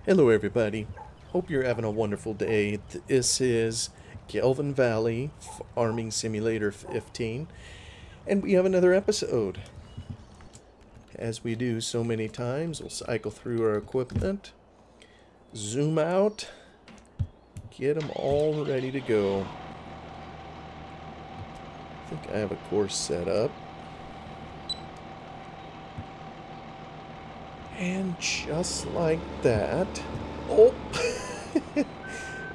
Hello everybody, hope you're having a wonderful day. This is Gelvin Valley Farming Simulator 15, and we have another episode. As we do so many times, we'll cycle through our equipment, zoom out, get them all ready to go. I think I have a course set up. And just like that, oh,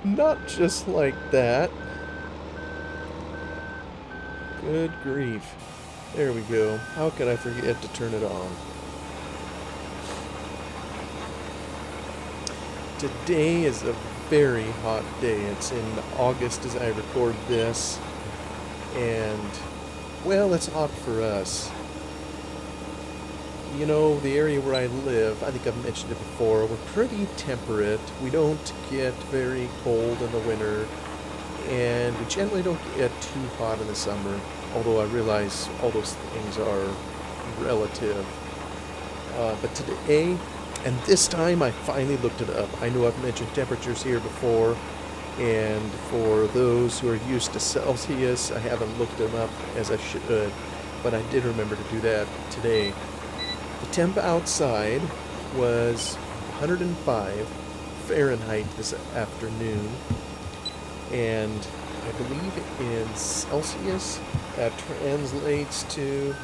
not just like that. Good grief. There we go. How could I forget to turn it on? Today is a very hot day. It's in August as I record this. And, well, it's hot for us. You know, the area where I live, I think I've mentioned it before, we're pretty temperate. We don't get very cold in the winter, and we generally don't get too hot in the summer, although I realize all those things are relative. But today, and this time I finally looked it up. I know I've mentioned temperatures here before, and for those who are used to Celsius, I haven't looked them up as I should, but I did remember to do that today. The temp outside was 105 Fahrenheit this afternoon, and I believe in Celsius that translates to,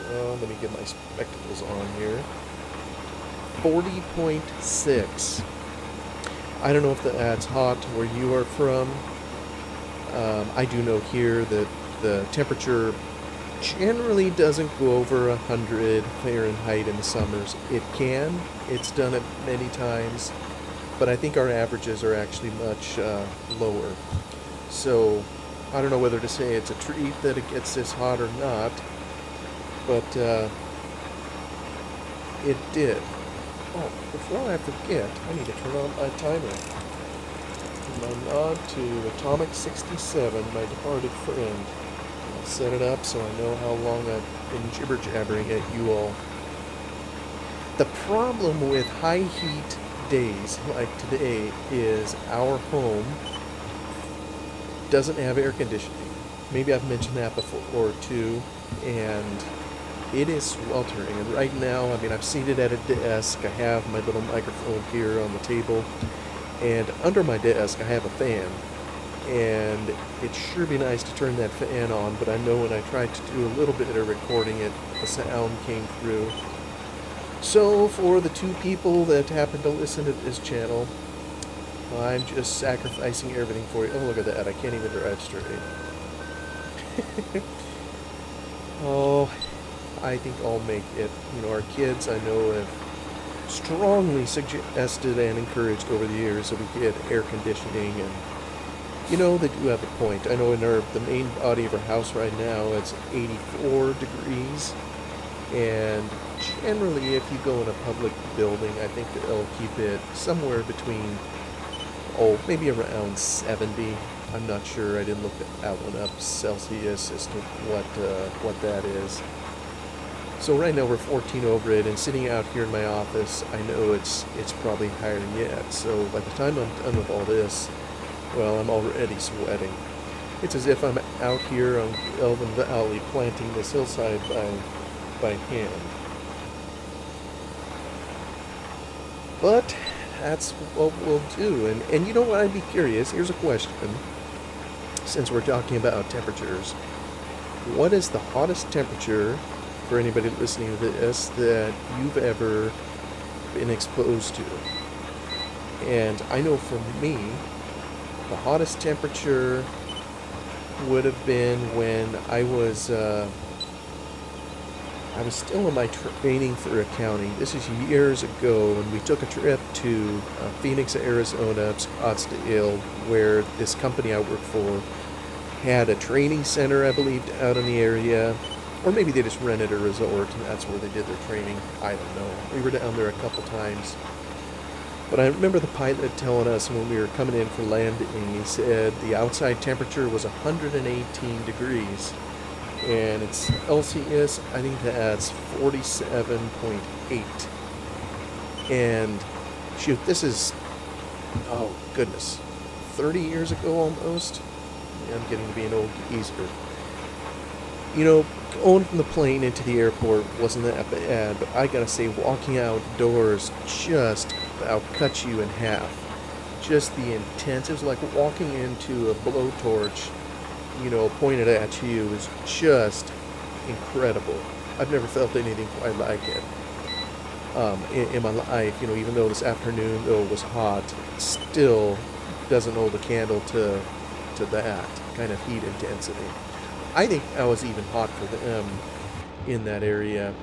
let me get my spectacles on here, 40.6. I don't know if that's hot where you are from. I do know here that the temperature generally doesn't go over 100 Fahrenheit in the summers. It can. It's done it many times. But I think our averages are actually much lower. So I don't know whether to say it's a treat that it gets this hot or not. But it did. Oh, before I forget, I need to turn on my timer. My nod to Atomic 67, my departed friend. Set it up so I know how long I've been jibber-jabbering at you all. The problem with high heat days like today is our home doesn't have air conditioning. Maybe I've mentioned that before too, and it is sweltering. And right now, I mean, I'm seated at a desk. I have my little microphone here on the table, and under my desk I have a fan. And it'd sure be nice to turn that fan on, but I know when I tried to do a little bit of recording it, the sound came through. So for the two people that happen to listen to this channel, I'm just sacrificing everything for you. Oh, look at that, I can't even drive straight. Oh, I think I'll make it. You know, our kids, I know, have strongly suggested and encouraged over the years that we get air conditioning, and you know, they do have a point. I know in the main body of our house right now, it's 84 degrees. And generally, if you go in a public building, I think they'll keep it somewhere between, maybe around 70. I'm not sure. I didn't look that one up, Celsius, as to what that is. So right now we're 14 over it, and sitting out here in my office, I know it's probably higher yet. So by the time I'm done with all this, well, I'm already sweating. It's as if I'm out here on Gelvin Valley planting this hillside by hand. But that's what we'll do. And you know what, I'd be curious. Here's a question. Since we're talking about temperatures, what is the hottest temperature for anybody listening to this that you've ever been exposed to? And I know for me, the hottest temperature would have been when I was still in my training for accounting. This is years ago, and we took a trip to Phoenix, Arizona, Scottsdale, where this company I work for had a training center, I believe, out in the area. Or maybe they just rented a resort, and that's where they did their training. I don't know. We were down there a couple times. But I remember the pilot telling us when we were coming in for landing, he said the outside temperature was 118 degrees. And it's LCS, I think that's 47.8. And shoot, this is, oh goodness, 30 years ago almost. Yeah, I'm getting to be an old geezer. You know, going from the plane into the airport wasn't that bad, but I gotta say, walking outdoors just about cut you in half. Just the intense, it was like walking into a blowtorch, you know, pointed at you is just incredible. I've never felt anything quite like it in my life. You know, even though this afternoon, though it was hot, it still doesn't hold a candle to that kind of heat intensity. I think I was even hot for them in that area.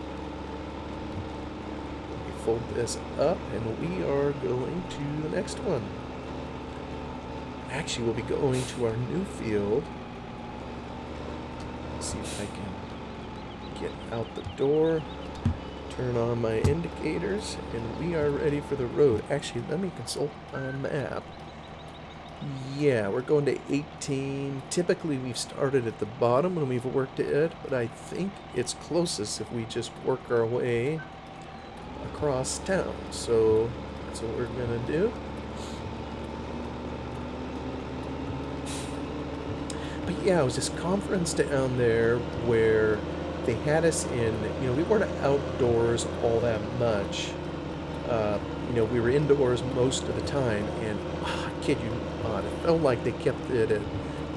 Let me fold this up, and we are going to the next one. Actually, we'll be going to our new field. See if I can get out the door, turn on my indicators, and we are ready for the road. Actually, let me consult our map. Yeah, we're going to 18. Typically, we've started at the bottom when we've worked it, but I think it's closest if we just work our way across town. So that's what we're going to do. But yeah, it was this conference down there where they had us in, you know, we weren't outdoors all that much. You know, we were indoors most of the time, and I kid you not, it felt like they kept it at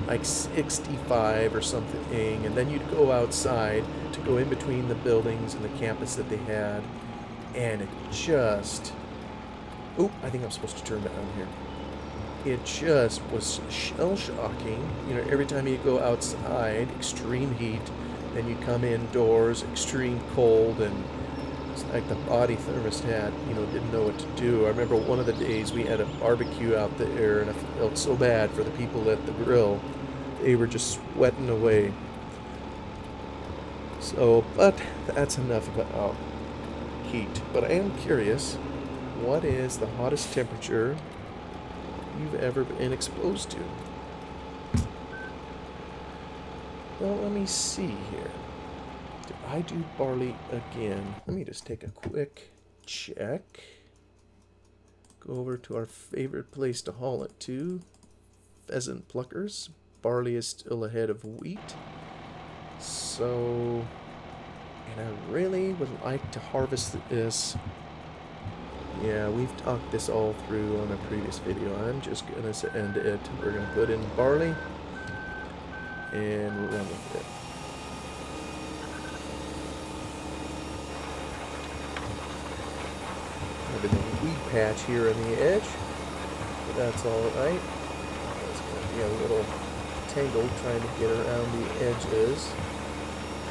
like 65 or something, and then you'd go outside to go in between the buildings and the campus that they had, and it just, oh, I think I'm supposed to turn down here. It just was shell-shocking. You know, every time you go outside, extreme heat, then you come indoors, extreme cold, and it's like the body thermostat, you know, didn't know what to do. I remember one of the days we had a barbecue out there, and I felt so bad for the people at the grill. They were just sweating away. So, but that's enough about heat. But I am curious, what is the hottest temperature you've ever been exposed to? Well, let me see here. Did I do barley again? Let me just take a quick check. Go over to our favorite place to haul it to. Pheasant pluckers. Barley is still ahead of wheat. So, and I really would like to harvest this. Yeah, we've talked this all through on a previous video. I'm just going to end it. We're going to put in barley and run with it. Maybe the weed patch here on the edge, but that's alright. It's going to be a little tangled trying to get around the edges,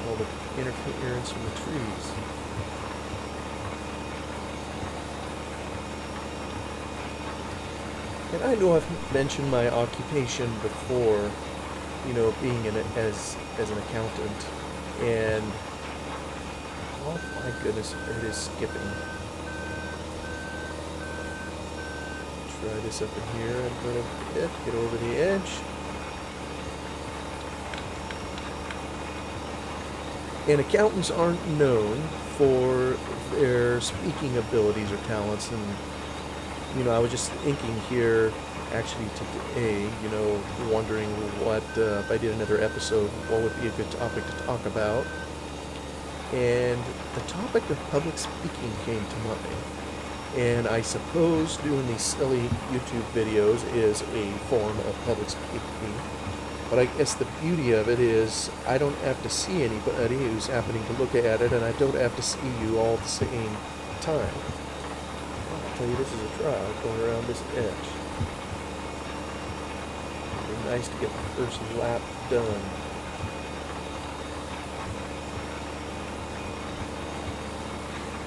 all the interference from the trees. And I know I've mentioned my occupation before, you know, being as an accountant, and oh my goodness, it is skipping. Try this up in here. I'm going to get over the edge. And accountants aren't known for their speaking abilities or talents. And, you know, I was just thinking here, actually today, you know, wondering what, if I did another episode, what would be a good topic to talk about. And the topic of public speaking came to mind. And I suppose doing these silly YouTube videos is a form of public speaking. But I guess the beauty of it is I don't have to see anybody who's happening to look at it, and I don't have to see you all at the same time. I'll tell you, this is a trial going around this edge. It'd be nice to get the first lap done.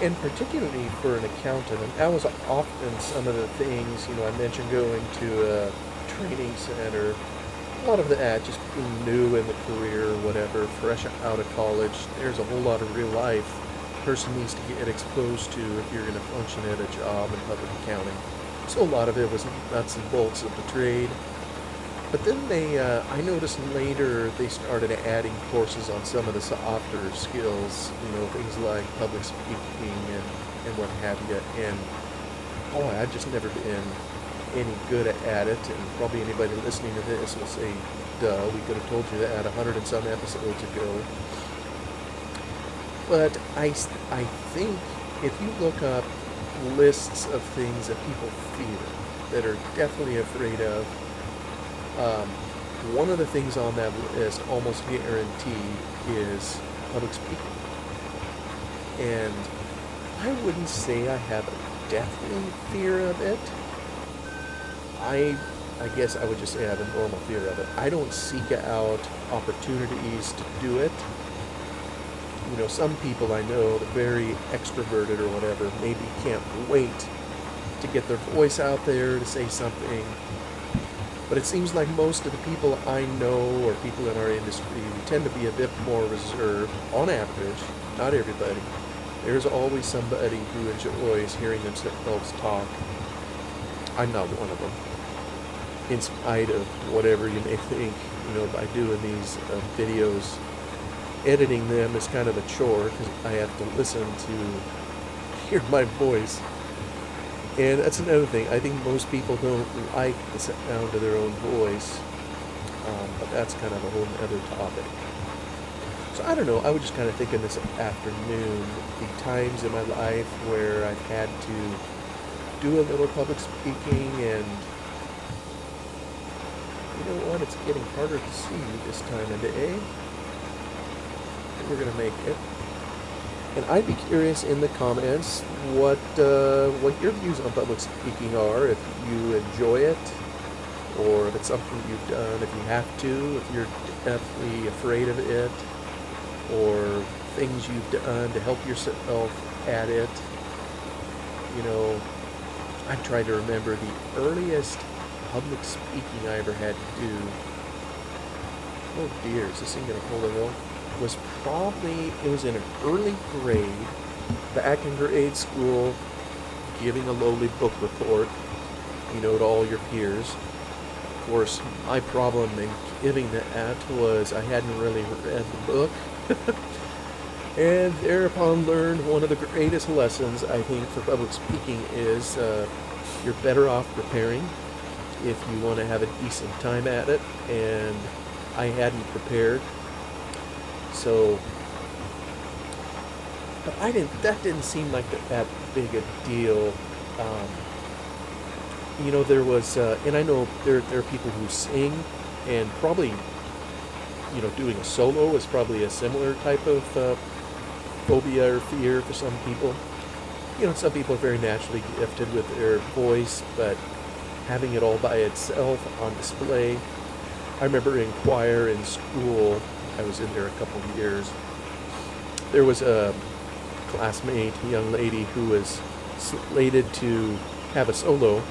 And particularly for an accountant, and that was often some of the things, you know, I mentioned going to a training center, a lot of that, just being new in the career or whatever, fresh out of college, there's a whole lot of real life person needs to get exposed to if you're going to function at a job in public accounting. So a lot of it was nuts and bolts of the trade. But then I noticed later they started adding courses on some of the softer skills, things like public speaking and what have you. And boy, I've just never been any good at it. And probably anybody listening to this will say, duh, we could have told you that 100 and some episodes ago. But I think if you look up lists of things that people fear, that are definitely afraid of, one of the things on that list, almost guaranteed, is public speaking. And I wouldn't say I have a deathly fear of it. I guess I would just say I have a normal fear of it. I don't seek out opportunities to do it. Some people I know, that are very extroverted or whatever, maybe can't wait to get their voice out there to say something. But it seems like most of the people I know, or people in our industry, we tend to be a bit more reserved, on average. Not everybody. There's always somebody who enjoys hearing themselves talk. I'm not one of them. In spite of whatever you may think, by doing these videos, editing them is kind of a chore, because I have to listen to hear my voice. And that's another thing. I think most people don't like the sound of their own voice, but that's kind of a whole other topic. So I don't know, I was just kind of thinking this afternoon, the times in my life where I've had to do a little public speaking, and you know what, it's getting harder to see this time of day. We're going to make it. And I'd be curious in the comments what your views on public speaking are, if you enjoy it, or if it's something you've done, if you have to, if you're definitely afraid of it, or things you've done to help yourself at it. I'm trying to remember the earliest public speaking I ever had to do. Oh dear, is this thing going to pull a hill? It was in an early grade, back in grade school, giving a lowly book report, to all your peers. Of course, my problem in giving that was I hadn't really read the book, and thereupon learned one of the greatest lessons, I think, for public speaking is you're better off preparing if you want to have a decent time at it, and I hadn't prepared. So, but that didn't seem like that big a deal. There was, and I know there are people who sing, and probably, doing a solo is probably a similar type of phobia or fear for some people. Some people are very naturally gifted with their voice, but having it all by itself on display. I remember in choir in school, I was in there a couple of years. There was a classmate, a young lady, who was slated to have a solo,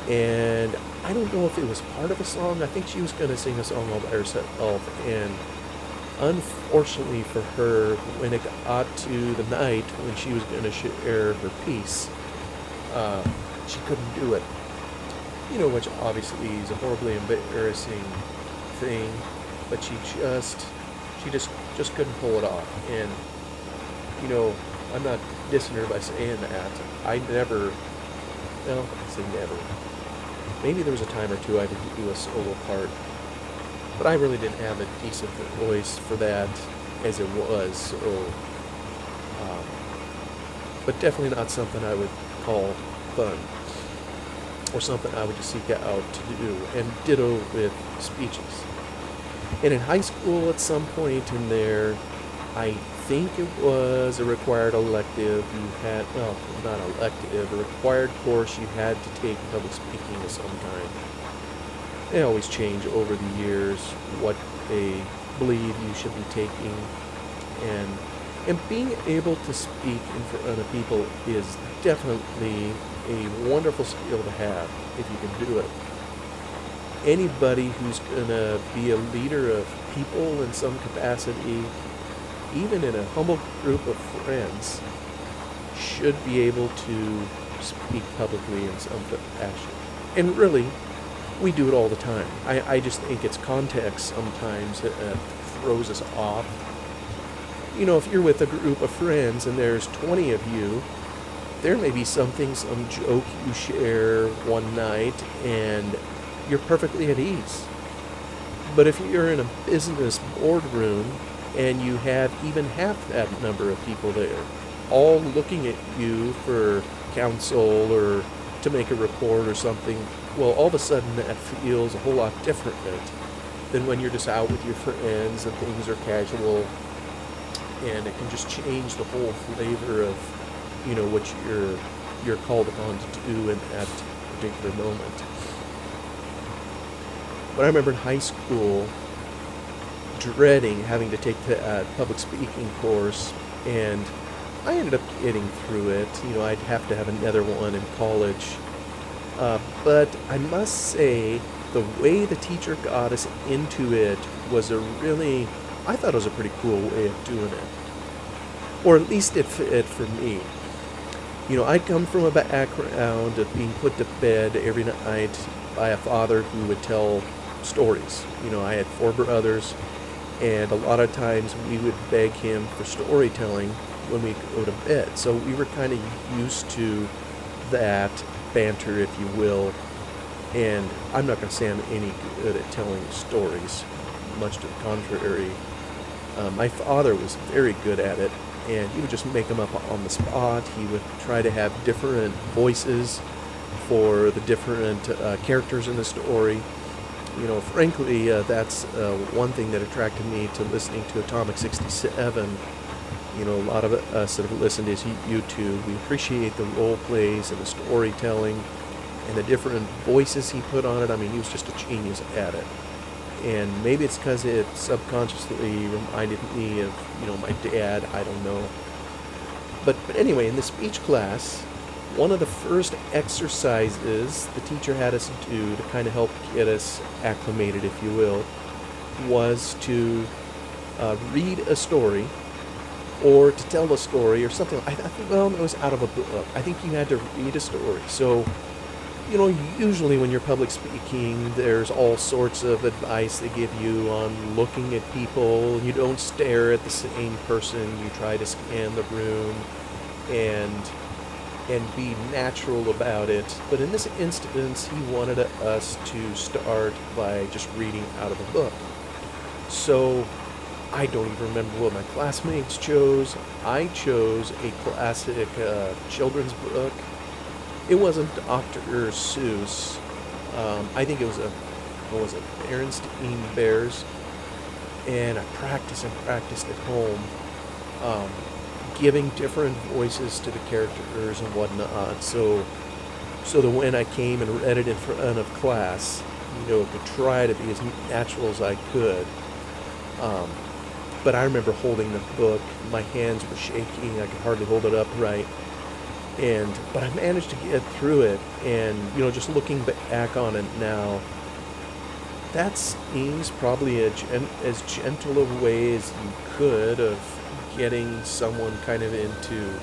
and I don't know if it was part of a song. I think she was going to sing a song all by herself, and unfortunately for her, when it got to the night when she was going to share her piece, she couldn't do it. Which obviously is a horribly embarrassing thing. But she just couldn't pull it off. And, I'm not dissing her by saying that. I say never. Maybe there was a time or two I did do a solo part, but I really didn't have a decent voice for that as it was. So, but definitely not something I would call fun, or something I would just seek out to do. And ditto with speeches. And in high school, at some point in there, I think it was a required elective. You had, well, not elective, a required course you had to take public speaking of some kind. They always change over the years what they believe you should be taking. And being able to speak in front of people is definitely a wonderful skill to have if you can do it. Anybody who's going to be a leader of people in some capacity even in a humble group of friends, should be able to speak publicly in some fashion. And really, we do it all the time. I just think it's context sometimes that throws us off. You know, if you're with a group of friends and there's 20 of you, there may be some joke you share one night, and you're perfectly at ease. But if you're in a business boardroom and you have even half that number of people there, all looking at you for counsel or to make a report or something, well, all of a sudden that feels a whole lot different than when you're just out with your friends and things are casual, and it can just change the whole flavor of, you know, what you're called upon to do in that particular moment. But I remember in high school dreading having to take the public speaking course, and I ended up getting through it. You know, I'd have to have another one in college. But I must say, the way the teacher got us into it was I thought it was a pretty cool way of doing it. Or at least it fit for me. You know, I'd come from a background of being put to bed every night by a father who would tell stories. You know, I had 4 brothers, and a lot of times we would beg him for storytelling when we go to bed. So we were kind of used to that banter, if you will. And I'm not going to say I'm any good at telling stories, much to the contrary. My father was very good at it, and he would just make them up on the spot. He would try to have different voices for the different characters in the story. You know, frankly, that's one thing that attracted me to listening to Atomic 67. You know, a lot of us that have listened to his YouTube, we appreciate the role plays and the storytelling and the different voices he put on it. I mean, he was just a genius at it. And maybe it's because it subconsciously reminded me of, you know, my dad, I don't know. But anyway, in the speech class, one of the first exercises the teacher had us do to kind of help get us acclimated, if you will, was to read a story or to tell a story or something. I think, well, it was out of a book. I think you had to read a story. So, you know, usually when you're public speaking, there's all sorts of advice they give you on looking at people. You don't stare at the same person. You try to scan the room and be natural about it. But in this instance, he wanted us to start by just reading out of a book. So I don't even remember what my classmates chose. I chose a classic children's book. It wasn't Dr. Seuss. I think it was Berenstain Bears. And I practiced at home, giving different voices to the characters and whatnot. So that when I came and read it in front of class, you know, to try to be as natural as I could. But I remember holding the book, my hands were shaking, I could hardly hold it upright. But I managed to get through it, and, you know, just looking back on it now, that seems probably as gentle a way as you could of getting someone kind of into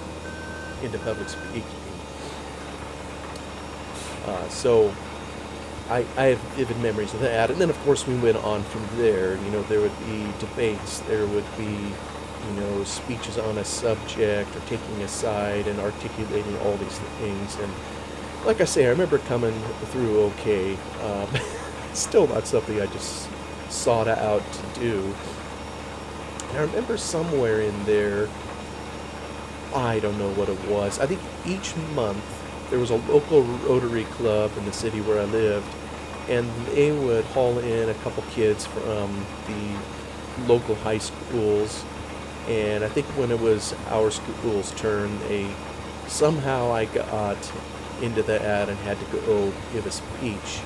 public speaking. So I have vivid memories of that. And then, of course, we went on from there. You know, there would be debates. There would be, you know, speeches on a subject or taking a side and articulating all these things. And like I say, I remember coming through okay. Still not something I just sought out to do. And I remember somewhere in there, I don't know what it was. I think each month there was a local Rotary Club in the city where I lived, and they would haul in a couple kids from the local high schools. And I think when it was our school's turn, somehow I got into that and had to go give a speech.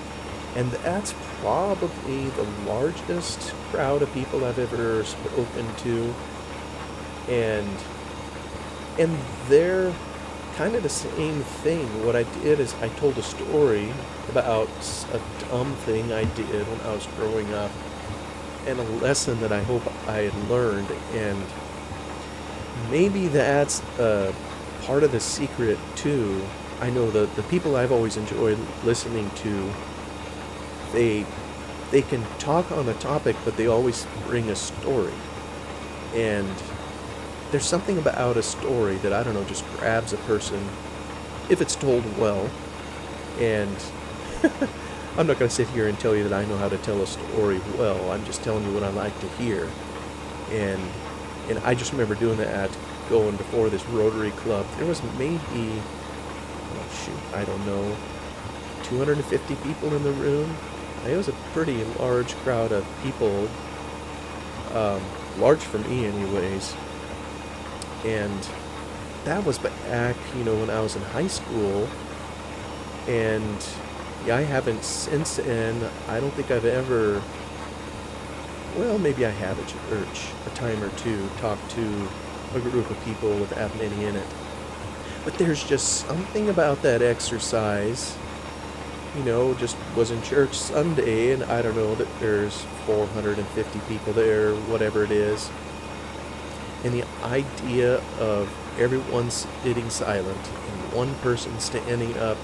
And that's probably the largest crowd of people I've ever spoken to. And they're kind of the same thing. What I did is I told a story about a dumb thing I did when I was growing up, and a lesson that I hope I had learned. And maybe that's part of the secret too. I know the people I've always enjoyed listening to, they they can talk on a topic, but they always bring a story. And there's something about a story that, I don't know, just grabs a person if it's told well. And I'm not going to sit here and tell you that I know how to tell a story well. I'm just telling you what I like to hear. And I just remember doing that, going before this Rotary Club. There was maybe, oh shoot, I don't know, 250 people in the room. It was a pretty large crowd of people, large for me anyways. And that was back, when I was in high school. And yeah, I haven't since then. I don't think I've ever, well, maybe I have at church a time or two, talked to a group of people with that many in it. But there's just something about that exercise, just was in church Sunday, and I don't know that there's 450 people there, whatever it is. And the idea of everyone sitting silent and one person standing up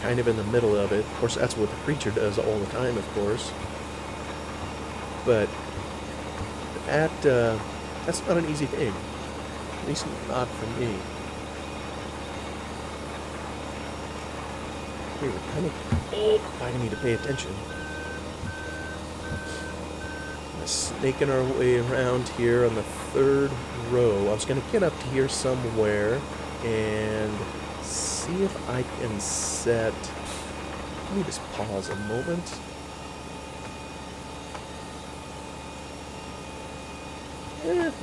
kind of in the middle of it. Of course, that's what the preacher does all the time, of course. But that's not an easy thing. At least not for me. Here, we're kind of, I need to pay attention. Snaking our way around here on the third row. I was going to get up to here somewhere and see if I can set. Let me just pause a moment.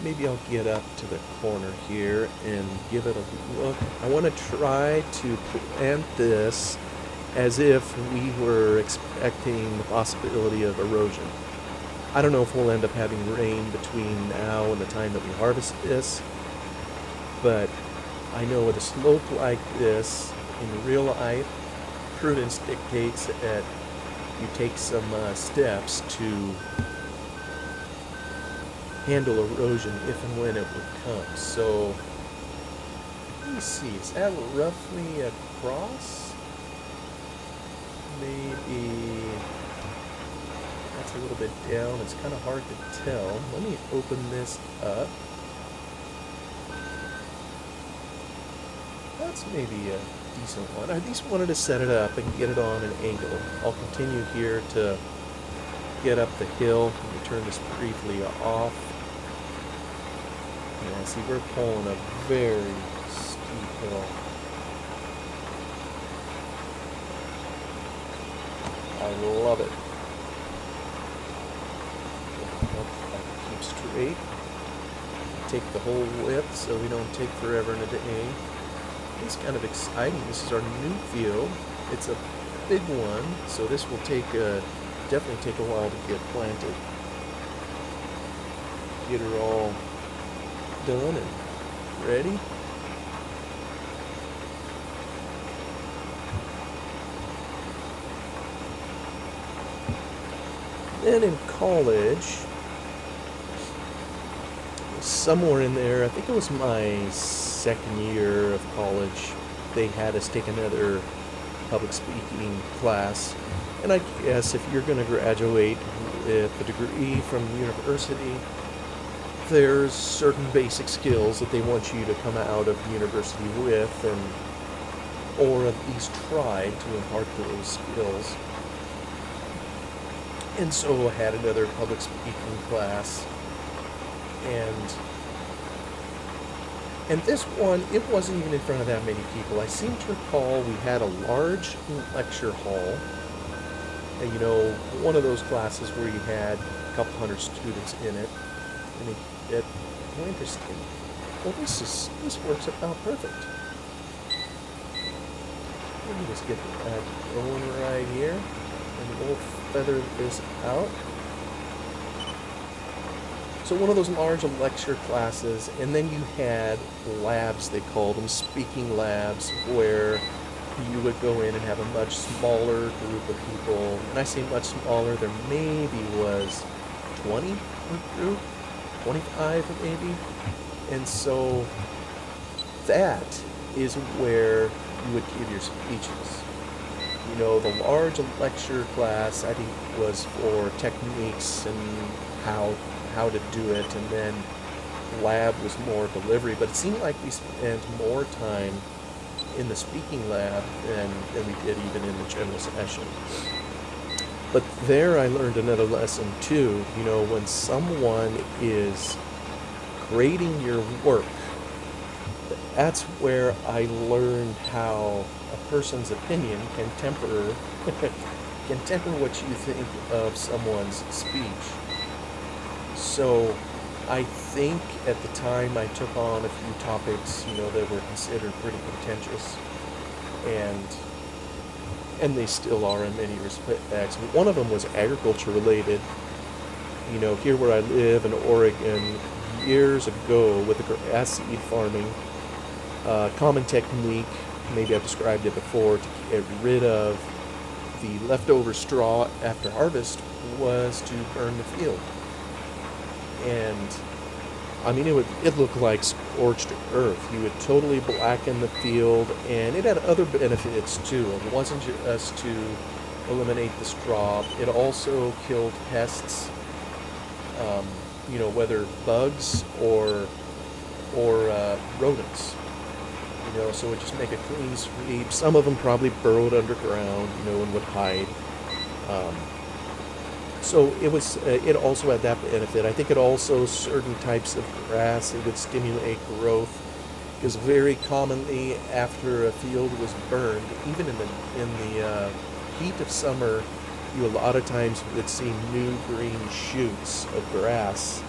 Maybe I'll get up to the corner here and give it a look. I want to try to plant this as if we were expecting the possibility of erosion. I don't know if we'll end up having rain between now and the time that we harvest this, but I know with a slope like this, in real life, prudence dictates that you take some steps to handle erosion if and when it would come. So, let me see, is that roughly across? Maybe that's a little bit down. It's kind of hard to tell. Let me open this up. That's maybe a decent one. I at least wanted to set it up and get it on an angle. I'll continue here to get up the hill. Let me turn this briefly off. Yeah, see, we're pulling a very steep hill. I love it. Keep straight. Take the whole width so we don't take forever in a day. It's kind of exciting. This is our new field. It's a big one, so this will take definitely take a while to get planted. Get her all done and ready. Then in college, somewhere in there, I think it was my second year of college, they had us take another public speaking class. And I guess if you're going to graduate with a degree from university, there's certain basic skills that they want you to come out of university with, or at least try to impart those skills. And so I had another public speaking class, and this one, it wasn't even in front of that many people. I seem to recall we had a large lecture hall, and one of those classes where you had a couple hundred students in it, and oh, interesting. Well, this works out perfect. Let me just get that going right here, and we'll feather this out. So one of those large lecture classes, and then you had labs, they called them, speaking labs, where you would go in and have a much smaller group of people. And I say much smaller, there maybe was 20 per group, 25 maybe. And so that is where you would give your speeches. You know, the large lecture class, I think, was for techniques and how to do it, and then lab was more delivery. But it seemed like we spent more time in the speaking lab than we did even in the general session. But there I learned another lesson too. You know, when someone is grading your work, that's where I learned how a person's opinion can temper can temper what you think of someone's speech. So I think at the time I took on a few topics, you know, that were considered pretty contentious, and they still are in many respects. One of them was agriculture related. You know, here where I live in Oregon, years ago with the grass seed farming, common technique, maybe I've described it before, to get rid of the leftover straw after harvest was to burn the field. And I mean, it looked like scorched earth. You would totally blacken the field, and it had other benefits too. It wasn't just to eliminate the straw. It also killed pests, you know, whether bugs or rodents. You know, so it would just make a clean sweep. Some of them probably burrowed underground, you know, and would hide. So it also had that benefit. I think it also, certain types of grass, it would stimulate growth, because very commonly after a field was burned, even in the heat of summer, you a lot of times would see new green shoots of grass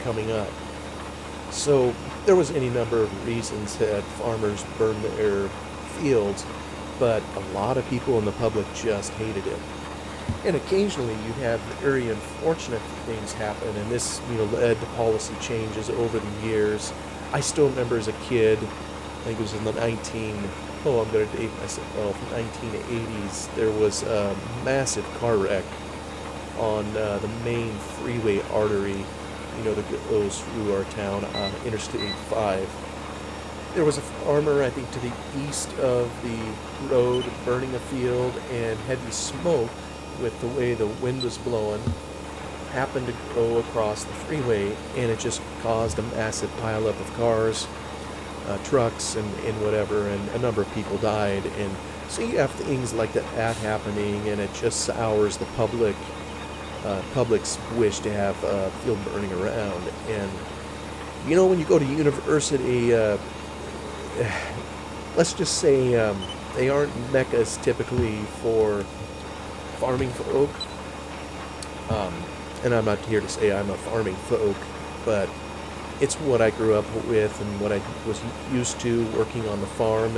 coming up. So there was any number of reasons that farmers burned their fields, but a lot of people in the public just hated it. And occasionally you'd have very unfortunate things happen, and this, you know, led to policy changes over the years. I still remember as a kid, I think it was in the I'm going to date myself, 1980s, there was a massive car wreck on the main freeway artery, you know, that goes through our town, Interstate 5. There was a farmer, I think, to the east of the road burning a field, and heavy smoke, with the way the wind was blowing, happened to go across the freeway, and it just caused a massive pileup of cars, trucks, and whatever, and a number of people died. And so you have things like that happening, and it just sours the public's wish to have field burning around. And you know, when you go to university, let's just say they aren't meccas typically for farming folk, and I'm not here to say I'm a farming folk, but it's what I grew up with and what I was used to working on the farm.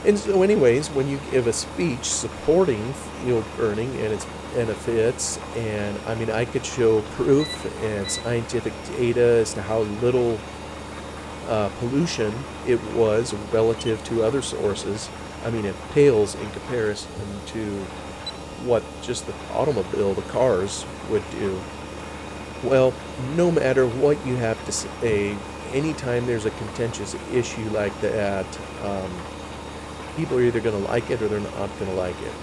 And so anyways, when you give a speech supporting field burning and its benefits, and I mean, I could show proof and scientific data as to how little pollution it was relative to other sources. I mean, it pales in comparison to what just the automobile, the cars, would do. Well, no matter what you have to say, anytime there's a contentious issue like that, people are either going to like it or they're not going to like it.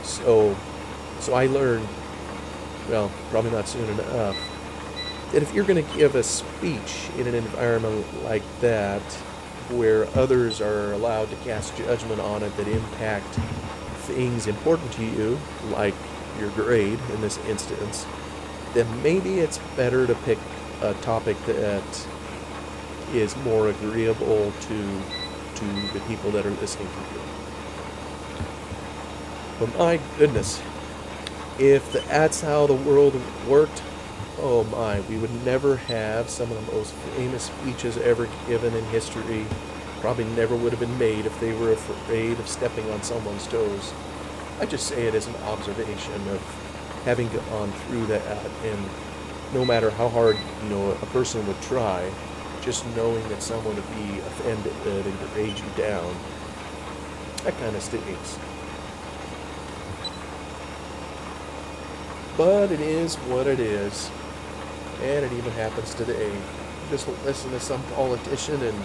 So I learned, well, probably not soon enough, that if you're going to give a speech in an environment like that, where others are allowed to cast judgment on it that impact things important to you, like your grade in this instance, then maybe it's better to pick a topic that is more agreeable to the people that are listening to you. But my goodness, if that's how the world worked, oh my, we would never have some of the most famous speeches ever given in history. Probably never would have been made if they were afraid of stepping on someone's toes. I just say it as an observation of having gone through that, and no matter how hard, you know, a person would try, just knowing that someone would be offended and grade you down, that kind of stinks. But it is what it is, and it even happens today. just listen to some politician and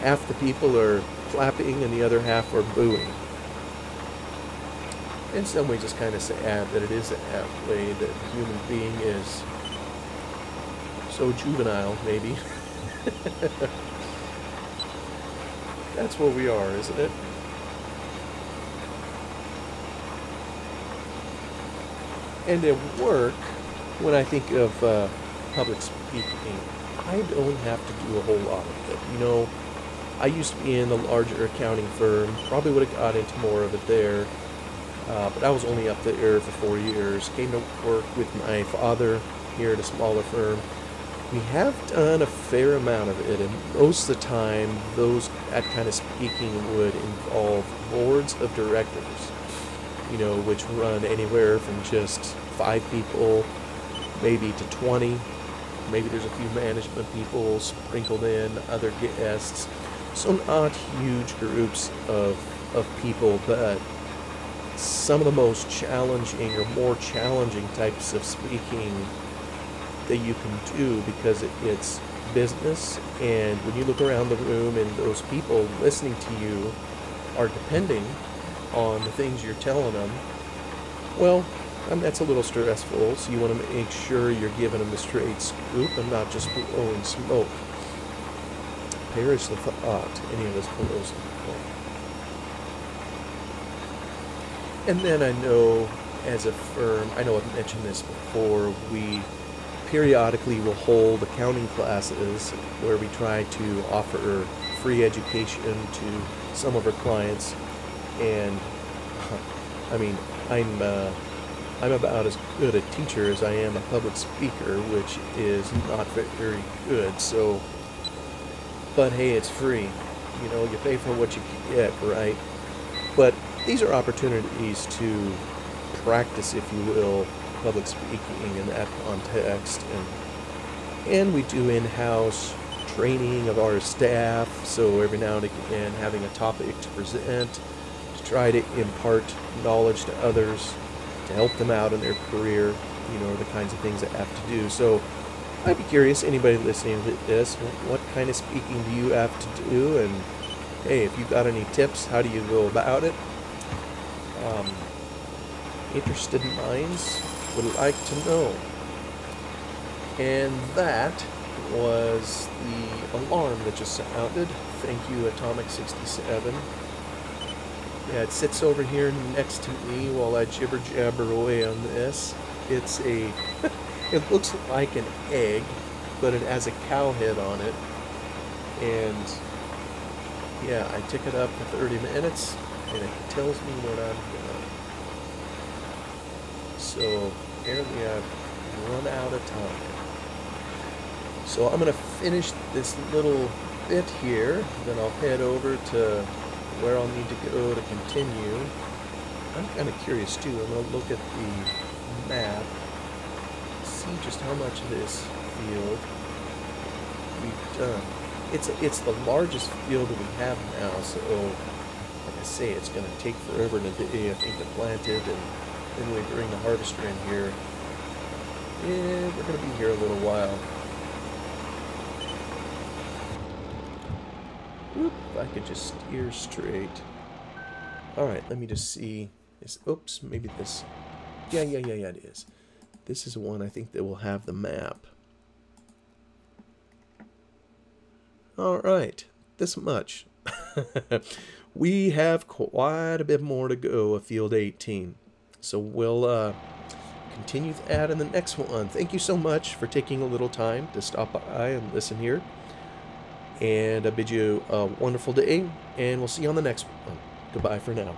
half the people are clapping and the other half are booing. In some ways, it's kind of sad that it is that way, that the human being is so juvenile, maybe. That's what we are, isn't it? And at work, when I think of public speaking, I don't have to do a whole lot of it. You know, I used to be in a larger accounting firm, probably would have got into more of it there, but I was only up there for 4 years. Came to work with my father here at a smaller firm. We have done a fair amount of it, and most of the time, that kind of speaking would involve boards of directors, you know, which run anywhere from just 5 people, maybe to 20. Maybe there's a few management people sprinkled in, other guests. So not huge groups of people, but some of the most challenging or more challenging types of speaking that you can do, because it's business, and when you look around the room and those people listening to you are depending on the things you're telling them, well, that's a little stressful, so you want to make sure you're giving them the straight scoop and not just blowing smoke. Perish the thought any of us blows smoke. And then I know, as a firm, I know I've mentioned this before, we periodically will hold accounting classes where we try to offer free education to some of our clients. And I mean, I'm about as good a teacher as I am a public speaker, which is not very good. So, but hey, it's free. You know, you pay for what you get, right? But these are opportunities to practice, if you will, public speaking in that context, and we do in-house training of our staff, so every now and again having a topic to present, to try to impart knowledge to others, to help them out in their career, you know, the kinds of things they have to do. So I'd be curious, anybody listening to this, what kind of speaking do you have to do? And hey, if you got any tips, how do you go about it? Interested minds would like to know. And that was the alarm that just sounded. Thank you, Atomic 67. Yeah, it sits over here next to me while I jibber jabber away on this. It's a it looks like an egg, but it has a cow head on it. And yeah, I tick it up for 30 minutes and it tells me when I'm done. So apparently I've run out of time. So I'm going to finish this little bit here, then I'll head over to where I'll need to go to continue. I'm kind of curious too. I'm going to look at the map, see just how much of this field we've done. It's the largest field that we have now, so like I say, it's going to take forever and a day, I think, to plant it, and then we bring the harvester in here. Yeah, we're going to be here a little while. Whoop, if I could just steer straight. Alright, let me just see. Oops, maybe this. Yeah, it is. This is one I think that will have the map. Alright, this much. We have quite a bit more to go of Field 18. So we'll continue that in the next one. Thank you so much for taking a little time to stop by and listen here. And I bid you a wonderful day, and we'll see you on the next one. Goodbye for now.